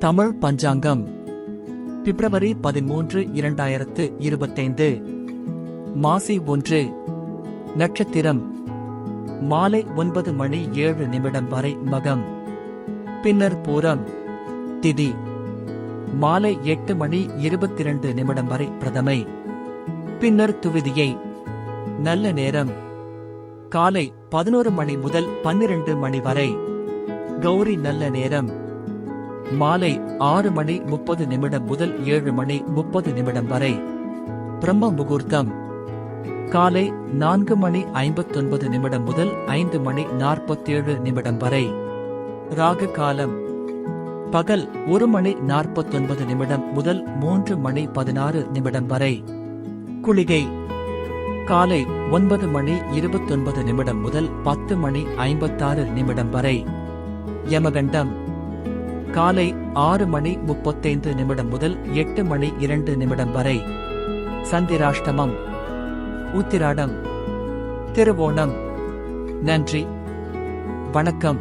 தமிழ் பஞ்சாங்கம் பிப்ரவரி 13, 2025 மாசி 1 நட்சத்திரம் மாலை 9:07 வரை மகம். பின்னர் பூரம். திதி மாலை 8:22 வரை பிரதமை. பின்னர் துவிதியை. நல்ல நேரம் காலை 11 மணி முதல் 12 மணி வரை. கௌரி நல்ல நேரம் மாலை 6:30 முதல் 7:30 வரை. பிரம்ம முகூர்த்தம் காலை 4:59 முதல் 5:47 வரை. ராகு காலம் பகல் 1:49 முதல் 3:16 வரை. குளிகை காலை 9:29 முதல் 10:56 வரை. யமகண்டம் காலை 6:35 முதல் 8:02 வரை. சந்திராஷ்டமம் உத்திராடம் திருவோணம். நன்றி, வணக்கம்.